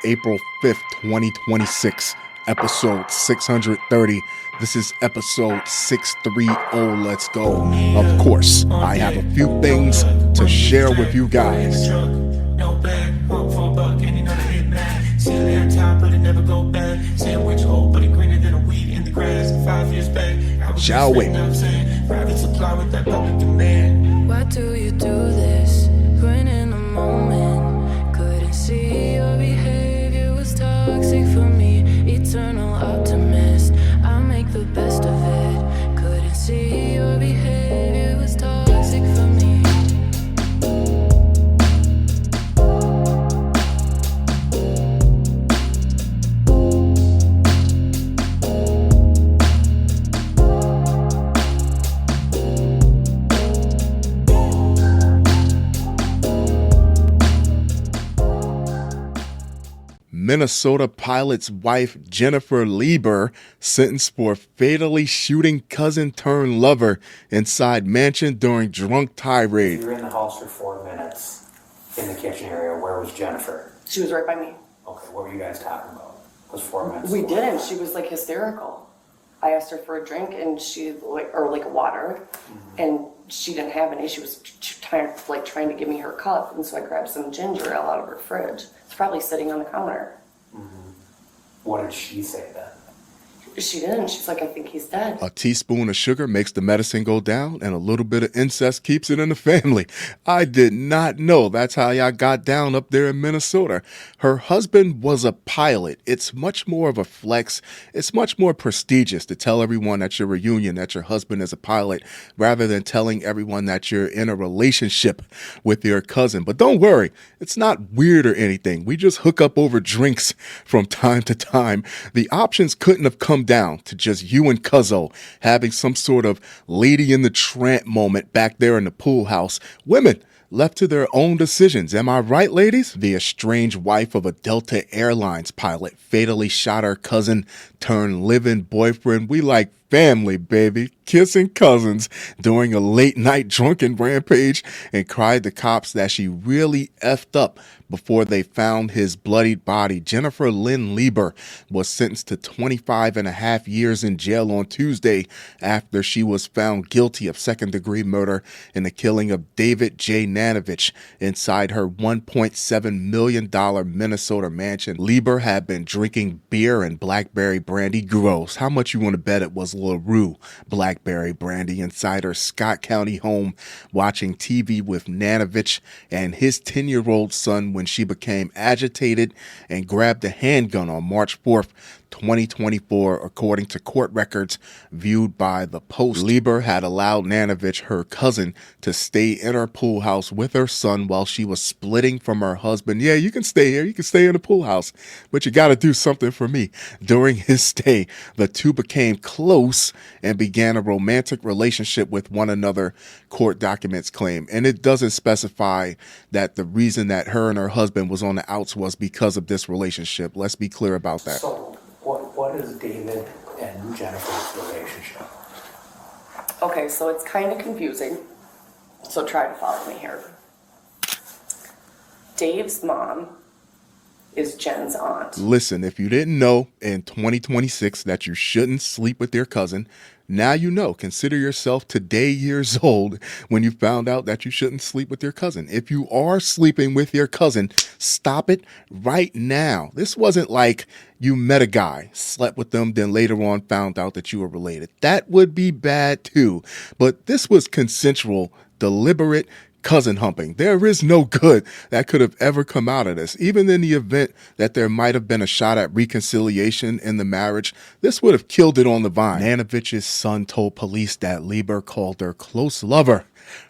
April 5th, 2026, episode 630. This is episode 630. Let's go. Of course, I have a few things to share with you guys. Shall we? Why do you do this? When in a moment, couldn't see your behavior was toxic for me. Eternal optimist, I make the best of it. Couldn't see your behavior was toxic for me. Minnesota pilot's wife Jennifer Lieber sentenced for fatally shooting cousin turned lover inside mansion during drunk tirade. You were in the house for 4 minutes in the kitchen area. Where was Jennifer? She was right by me. Okay, what were you guys talking about? It was 4 minutes. We didn't. She was like hysterical. I asked her for a drink and she like water, and she didn't have any. She was trying to give me her cup, and so I grabbed some ginger ale out of her fridge. It's probably sitting on the counter. What did she say then? She didn't. She's like, I think he's dead. A teaspoon of sugar makes the medicine go down, and a little bit of incest keeps it in the family. I did not know that's how y'all got down up there in Minnesota. Her husband was a pilot. It's much more of a flex. It's much more prestigious to tell everyone at your reunion that your husband is a pilot rather than telling everyone that you're in a relationship with your cousin. But don't worry, it's not weird or anything. We just hook up over drinks from time to time. The options couldn't have come down to just you and Cuzzo having some sort of Lady in the Tramp moment back there in the pool house. Women left to their own decisions. Am I right, ladies? The estranged wife of a Delta Airlines pilot fatally shot her cousin turned live-in boyfriend. We like family, baby. Kissing cousins during a late night drunken rampage, and cried to cops that she really effed up before they found his bloodied body. Jennifer Lynn Lieber was sentenced to 25 and a half years in jail on Tuesday after she was found guilty of second-degree murder in the killing of David J. Nanovich inside her $1.7 million Minnesota mansion. Lieber had been drinking beer and blackberry brandy. Gross. How much you want to bet it was LaRue blackberry brandy inside her Scott County home, watching TV with Nanovich and his 10-year-old son when she became agitated and grabbed a handgun on March 4th, 2024, according to court records viewed by the Post. Lieber had allowed Nanovich, her cousin, to stay in her pool house with her son while she was splitting from her husband. Yeah, you can stay here. You can stay in the pool house, but you got to do something for me. During his stay, the two became close and began a romantic relationship with one another, court documents claim. And it doesn't specify that the reason that her and her husband was on the outs was because of this relationship. Let's be clear about that. So, what is David and Jennifer's relationship? Okay, so it's kind of confusing. So try to follow me here. Dave's mom is Jen's aunt. Listen, if you didn't know in 2026 that you shouldn't sleep with your cousin, now you know. Consider yourself today years old when you found out that you shouldn't sleep with your cousin. If you are sleeping with your cousin, stop it right now. This wasn't like you met a guy, slept with them, then later on found out that you were related. That would be bad too. But this was consensual, deliberate cousin humping. There is no good that could have ever come out of this. Even in the event that there might have been a shot at reconciliation in the marriage, this would have killed it on the vine. Nanovich's son told police that Lieber called her close lover,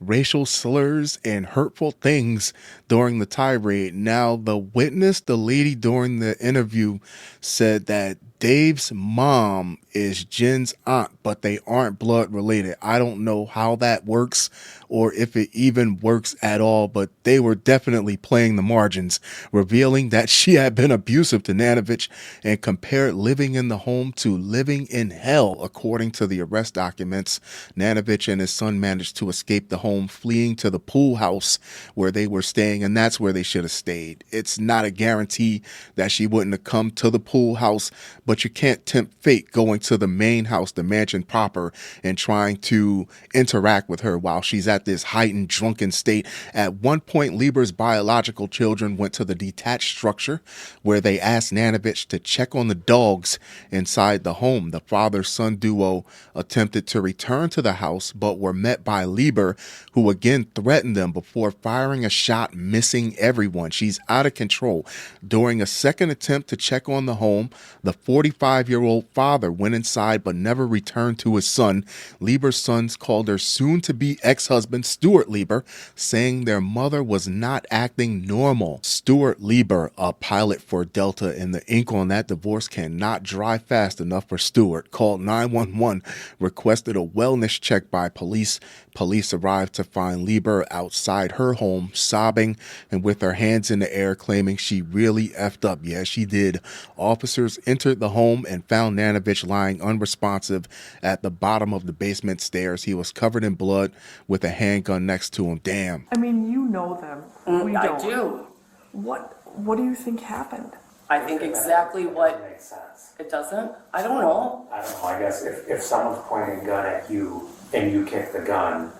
racial slurs, and hurtful things during the tirade. Now, the witness, the lady during the interview, said that Dave's mom is Jen's aunt, but they aren't blood related. I don't know how that works or if it even works at all, but they were definitely playing the margins, revealing that she had been abusive to Nanovich and compared living in the home to living in hell. According to the arrest documents, Nanovich and his son managed to escape escaped the home, fleeing to the pool house where they were staying, and that's where they should have stayed. It's not a guarantee that she wouldn't have come to the pool house, but you can't tempt fate going to the main house, the mansion proper, and trying to interact with her while she's at this heightened drunken state. At one point, Lieber's biological children went to the detached structure where they asked Nanovich to check on the dogs inside the home. The father-son duo attempted to return to the house, but were met by Lieber, who again threatened them before firing a shot, missing everyone. She's out of control. During a second attempt to check on the home, the 45-year-old father went inside but never returned to his son. Lieber's sons called her soon-to-be ex-husband, Stuart Lieber, saying their mother was not acting normal. Stuart Lieber, a pilot for Delta, and the ink on that divorce cannot dry fast enough for Stuart, called 911, requested a wellness check by police. Police arrived to find Lieber outside her home, sobbing and with her hands in the air, claiming she really effed up. Yeah, she did. Officers entered the home and found Nanovich lying unresponsive at the bottom of the basement stairs. He was covered in blood with a handgun next to him. Damn. I mean, you know them. We I don't. do. What do you think happened? I think exactly what Makes sense. it doesn't. I don't know. I don't know, I guess if someone's pointing a gun at you and you kick the gun,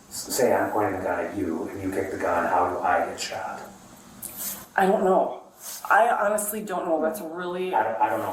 say I'm pointing a gun at you and you kick the gun, how do I get shot? I don't know. I honestly don't know. That's really. I don't know.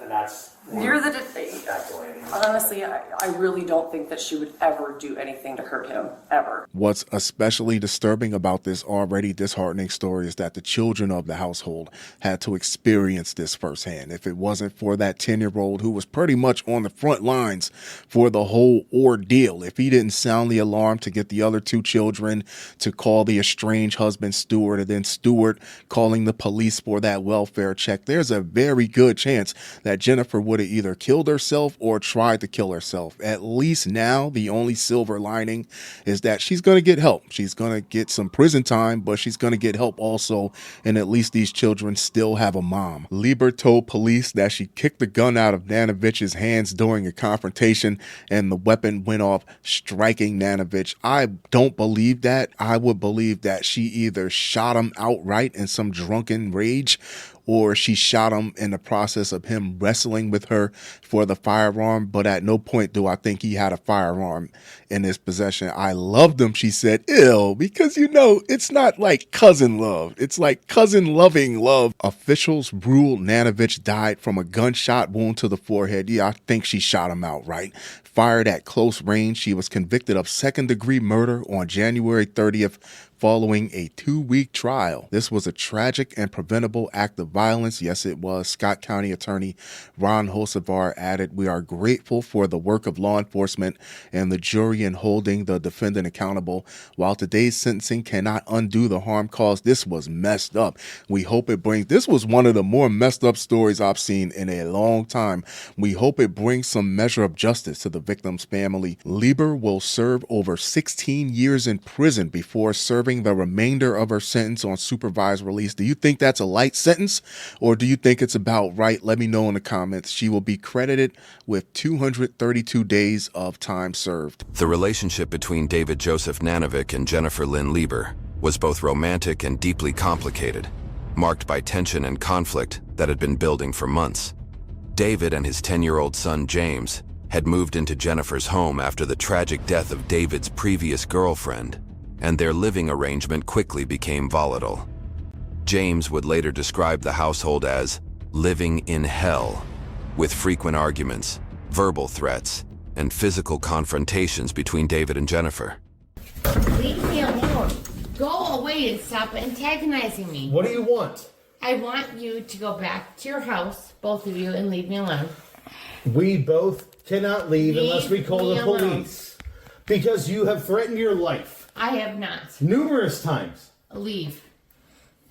And that's. You're the. Speculating. Honestly, I really don't think that she would ever do anything to hurt him, ever. What's especially disturbing about this already disheartening story is that the children of the household had to experience this firsthand. If it wasn't for that 10-year-old who was pretty much on the front lines for the whole ordeal, if he didn't sound the alarm to get the other two children to call the estranged husband Stuart, and then Stuart calling the police for that welfare check, there's a very good chance that Jennifer would have either killed herself or tried to kill herself. At least now, the only silver lining is that she's going to get help. She's going to get some prison time, but she's going to get help also, and at least these children still have a mom. Lieber told police that she kicked the gun out of Nanovich's hands during a confrontation, and the weapon went off, striking Nanovich. I don't believe that. I would believe that she either shot him outright in some drunken rage, or she shot him in the process of him wrestling with her for the firearm, but at no point do I think he had a firearm in his possession. I loved him, she said. Ew, because it's not like cousin love. It's like cousin loving love. Officials ruled Nanovich died from a gunshot wound to the forehead. Yeah, I think she shot him outright. Fired at close range. She was convicted of second-degree murder on January 30th, following a 2-week trial. This was a tragic and preventable act of violence. Yes, it was. Scott County Attorney Ron Hocevar added, "We are grateful for the work of law enforcement and the jury in holding the defendant accountable. While today's sentencing cannot undo the harm caused, this was messed up. We hope it brings," this was one of the more messed up stories I've seen in a long time. "We hope it brings some measure of justice to the victim's family." Lieber will serve over 16 years in prison before serving the remainder of her sentence on supervised release. Do you think that's a light sentence, or do you think it's about right? Let me know in the comments. She will be credited with 232 days of time served. The relationship between David Joseph Nanovic and Jennifer Lynn Lieber was both romantic and deeply complicated, marked by tension and conflict that had been building for months. David and his 10-year-old son James had moved into Jennifer's home after the tragic death of David's previous girlfriend, and their living arrangement quickly became volatile. James would later describe the household as living in hell, with frequent arguments, verbal threats, and physical confrontations between David and Jennifer. Leave me alone. Go away and stop antagonizing me. What do you want? I want you to go back to your house, both of you, and leave me alone. We both cannot leave unless we call me the alone. police. Because you have threatened your life. I have not. Numerous times. Leave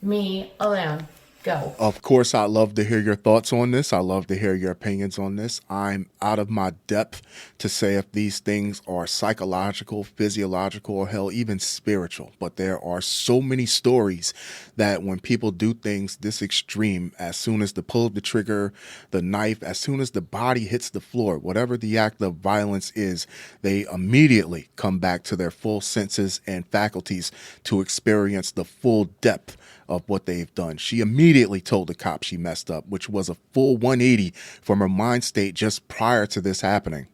me alone. Go. Of course, I'd love to hear your thoughts on this. I love to hear your opinions on this. I'm out of my depth to say if these things are psychological, physiological, or hell, even spiritual. But there are so many stories that when people do things this extreme, as soon as the pull of the trigger, the knife, as soon as the body hits the floor, whatever the act of violence is, they immediately come back to their full senses and faculties to experience the full depth of what they've done. She immediately told the cop she messed up, which was a full 180 from her mind state just prior to this happening.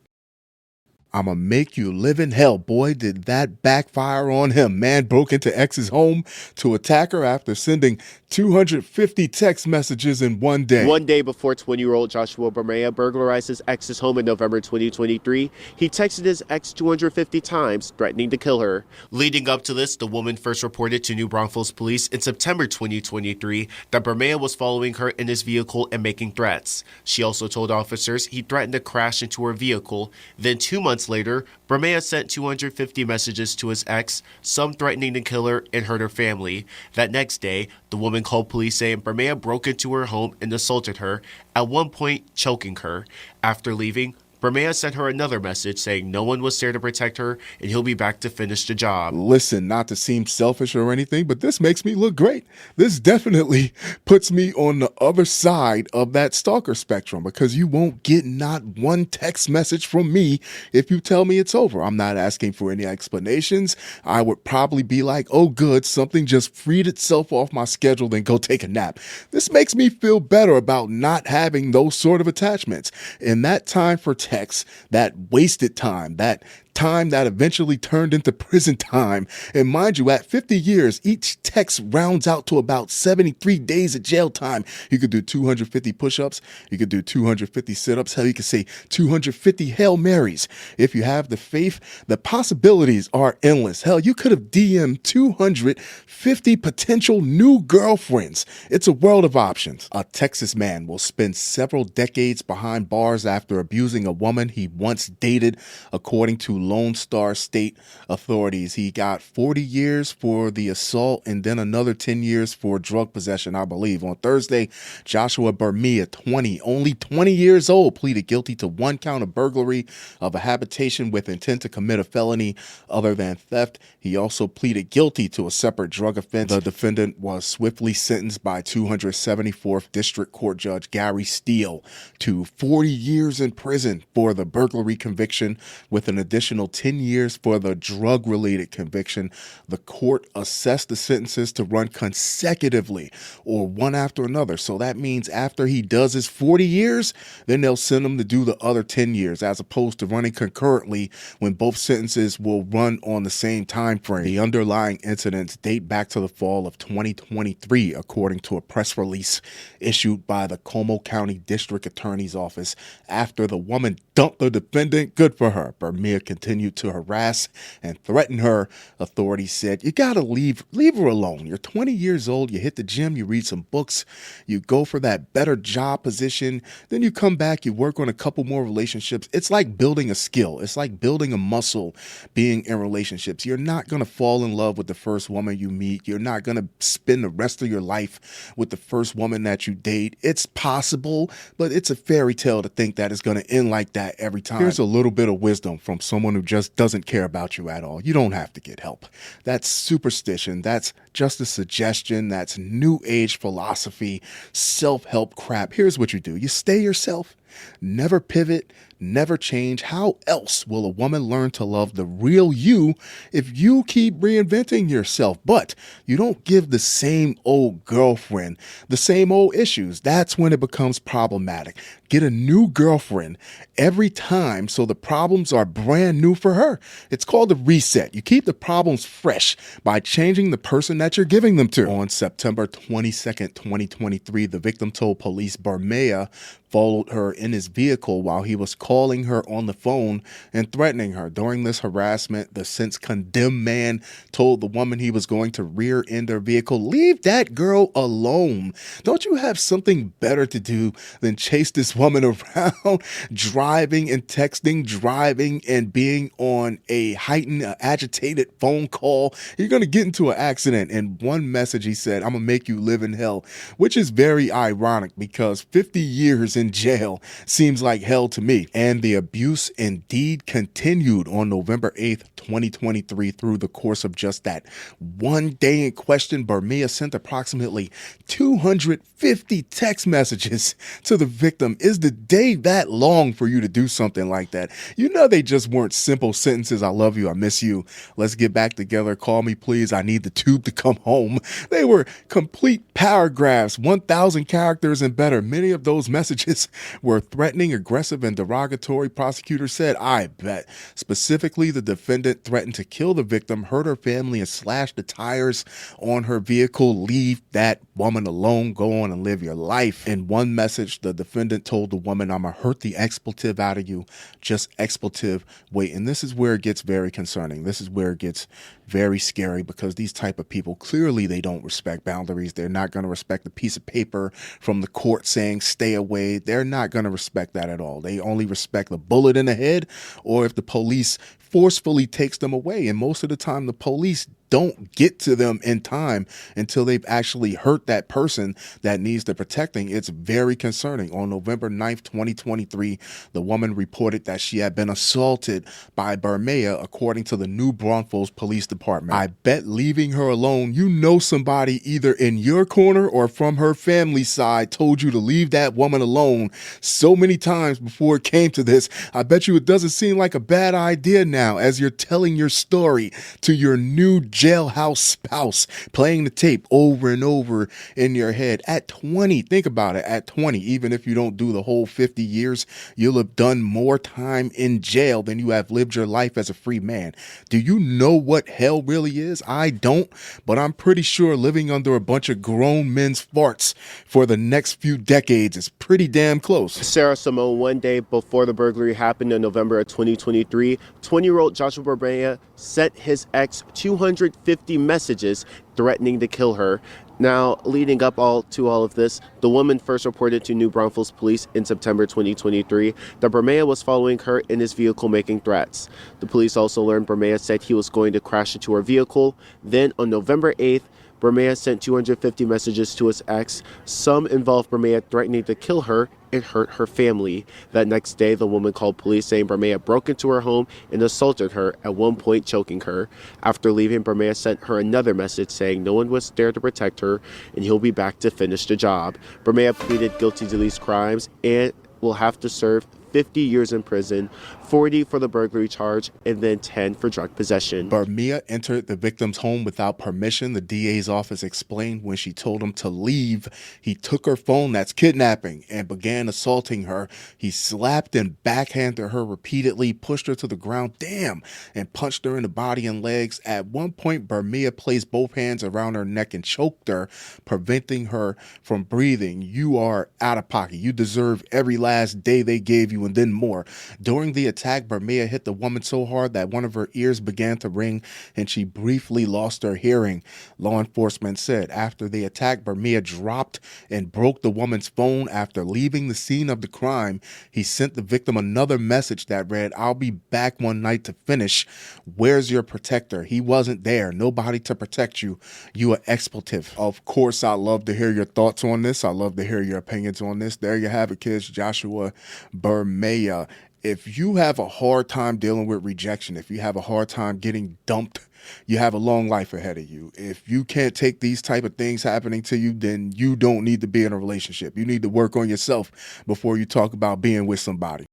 I'ma make you live in hell. Boy, did that backfire on him. Man broke into ex's home to attack her after sending 250 text messages in one day. One day before 20-year-old Joshua Bermea burglarized his ex's home in November 2023, he texted his ex 250 times, threatening to kill her. Leading up to this, the woman first reported to New Braunfels police in September 2023 that Bermea was following her in his vehicle and making threats. She also told officers he threatened to crash into her vehicle. Then 2 months later, Bermea sent 250 messages to his ex, some threatening to kill her and hurt her family. That next day, the woman called police saying Bermea broke into her home and assaulted her, at one point choking her. After leaving, Bermea sent her another message saying no one was there to protect her and he'll be back to finish the job. Listen, not to seem selfish or anything, but this makes me look great. This definitely puts me on the other side of that stalker spectrum because you won't get not one text message from me if you tell me it's over. I'm not asking for any explanations. I would probably be like, oh good, something just freed itself off my schedule, then go take a nap. This makes me feel better about not having those sort of attachments. In that time for text, that wasted time, that time that eventually turned into prison time. And mind you, at 50 years, each text rounds out to about 73 days of jail time. You could do 250 push-ups. You could do 250 sit-ups. Hell, you could say 250 Hail Marys. If you have the faith, the possibilities are endless. Hell, you could have DM'd 250 potential new girlfriends. It's a world of options. A Texas man will spend several decades behind bars after abusing a woman he once dated, according to Lone Star State authorities. He got 40 years for the assault and then another 10 years for drug possession, I believe. On Thursday, Joshua Bermea, only 20 years old, pleaded guilty to one count of burglary of a habitation with intent to commit a felony other than theft. He also pleaded guilty to a separate drug offense. The defendant was swiftly sentenced by 274th District Court Judge Gary Steele to 40 years in prison for the burglary conviction with an additional 10 years for the drug-related conviction. The court assessed the sentences to run consecutively or one after another. So that means after he does his 40 years, then they'll send him to do the other 10 years as opposed to running concurrently when both sentences will run on the same time frame. The underlying incidents date back to the fall of 2023, according to a press release issued by the Como County District Attorney's Office after the woman dumped the defendant. Good for her. Bermea continued to harass and threaten her. Authorities said, you gotta leave her alone. You're 20 years old, you hit the gym, you read some books, you go for that better job position, then you come back, you work on a couple more relationships. It's like building a skill. It's like building a muscle being in relationships. You're not gonna fall in love with the first woman you meet. You're not gonna spend the rest of your life with the first woman that you date. It's possible, but it's a fairy tale to think that it's gonna end like that every time. Here's a little bit of wisdom from someone who just doesn't care about you at all. You don't have to get help. That's superstition. That's just a suggestion. That's new age philosophy, self-help crap. Here's what you do. You stay yourself. Never pivot, never change. How else will a woman learn to love the real you if you keep reinventing yourself? But you don't give the same old girlfriend the same old issues. That's when it becomes problematic. Get a new girlfriend every time so the problems are brand new for her. It's called a reset. You keep the problems fresh by changing the person that you're giving them to. On September 22nd, 2023, the victim told police Bermea followed her in his vehicle while he was calling her on the phone and threatening her. During this harassment, the since condemned man told the woman he was going to rear end her vehicle. Leave that girl alone. Don't you have something better to do than chase this woman around, driving and texting, driving and being on a heightened, agitated phone call? You're going to get into an accident. In one message, he said, I'm going to make you live in hell, which is very ironic because 50 years in jail seems like hell to me. And the abuse indeed continued on November 8th, 2023 through the course of just that one day in question. Bermea sent approximately 250 text messages to the victim. Is the day that long for you to do something like that? You know, they just weren't simple sentences. I love you. I miss you. Let's get back together. Call me, please. I need the tube to come home. They were complete paragraphs, 1,000 characters and better. Many of those messages were threatening, aggressive, and derogatory. Prosecutor said, I bet. Specifically, the defendant threatened to kill the victim, hurt her family, and slash the tires on her vehicle. Leave that woman alone. Go on and live your life. In one message, the defendant told the woman, I'm going to hurt the expletive out of you. Just expletive. Wait, and this is where it gets very concerning. This is where it gets very scary because these type of people, clearly they don't respect boundaries. They're not going to respect the piece of paper from the court saying stay away. They're not going to respect that at all. They only respect the bullet in the head or if the police forcefully takes them away. And most of the time, the police don't get to them in time until they've actually hurt that person that needs the protecting. It's very concerning. On November 9th, 2023, the woman reported that she had been assaulted by Bermea, according to the New Braunfels Police Department. I bet leaving her alone, you know somebody either in your corner or from her family side told you to leave that woman alone so many times before it came to this. I bet you it doesn't seem like a bad idea now as you're telling your story to your new jailhouse spouse, playing the tape over and over in your head. At 20, think about it, at 20, even if you don't do the whole 50 years, you'll have done more time in jail than you have lived your life as a free man. Do you know what hell really is? I don't, but I'm pretty sure living under a bunch of grown men's farts for the next few decades is pretty damn close. Sarah Simone, one day before the burglary happened in November of 2023, 20-year-old Joshua Bermea sent his ex 250 messages threatening to kill her. Now, leading up to all of this, the woman first reported to New Braunfels police in September 2023 that Bermea was following her in his vehicle making threats. The police also learned Bermea said he was going to crash into her vehicle. Then on November 8th, Bermea sent 250 messages to his ex. Some involved Bermea threatening to kill her and hurt her family. That next day, the woman called police saying Bermea broke into her home and assaulted her, at one point choking her. After leaving, Bermea sent her another message saying no one was there to protect her and he'll be back to finish the job. Bermea pleaded guilty to these crimes and will have to serve 50 years in prison, 40 for the burglary charge, and then 10 for drug possession. Bermea entered the victim's home without permission. The DA's office explained when she told him to leave, he took her phone, that's kidnapping, and began assaulting her. He slapped and backhanded her repeatedly, pushed her to the ground, and punched her in the body and legs. At one point, Bermea placed both hands around her neck and choked her, preventing her from breathing. You are out of pocket. You deserve every last day they gave you and then more. During the attack, Bermea hit the woman so hard that one of her ears began to ring and she briefly lost her hearing, law enforcement said. After the attack, Bermea dropped and broke the woman's phone. After leaving the scene of the crime, he sent the victim another message that read, I'll be back one night to finish. Where's your protector? He wasn't there. Nobody to protect you. You are expletive. Of course, I love to hear your thoughts on this. I love to hear your opinions on this. There you have it, kids. Joshua Bermea. If you have a hard time dealing with rejection, if you have a hard time getting dumped, you have a long life ahead of you. If you can't take these type of things happening to you, then you don't need to be in a relationship. You need to work on yourself before you talk about being with somebody.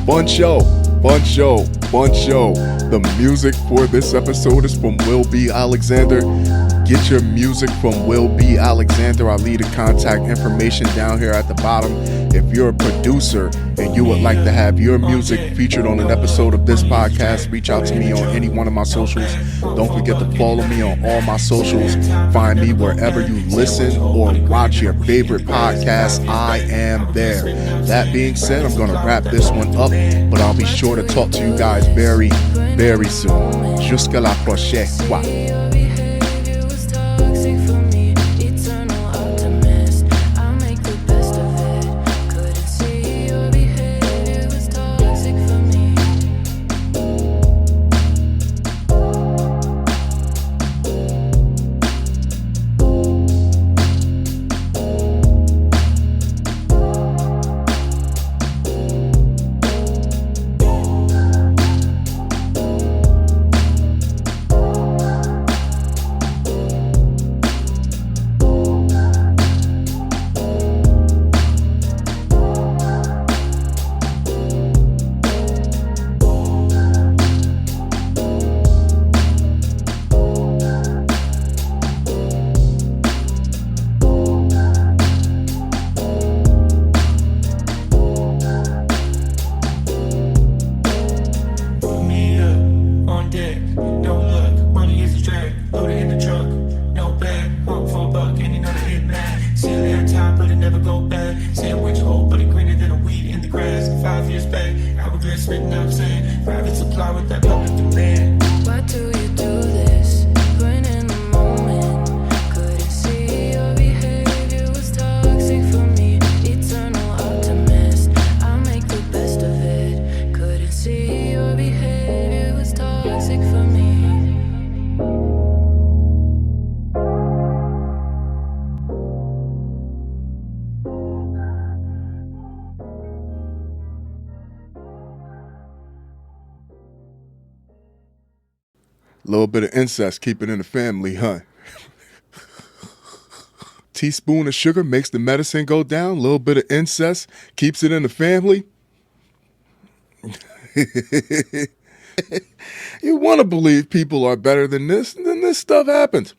Fun show. The music for this episode is from Will B. Alexander. Get your music from Will B. Alexander. I'll leave the contact information down here at the bottom. If you're a producer and you would like to have your music featured on an episode of this podcast, reach out to me on any one of my socials. Don't forget to follow me on all my socials. Find me wherever you listen or watch your favorite podcast. I am there. That being said, I'm going to wrap this one up, but I'll be sure to talk to you guys very, very soon. Jusqu'à la prochaine. Wow. Why do you do this? When in the moment, couldn't see your behavior was toxic for me. Eternal optimist, I make the best of it. Couldn't see your behavior was toxic for me. Little bit of incest, keep it in the family, huh? Teaspoon of sugar makes the medicine go down. Little bit of incest keeps it in the family. You want to believe people are better than this, and then this stuff happens.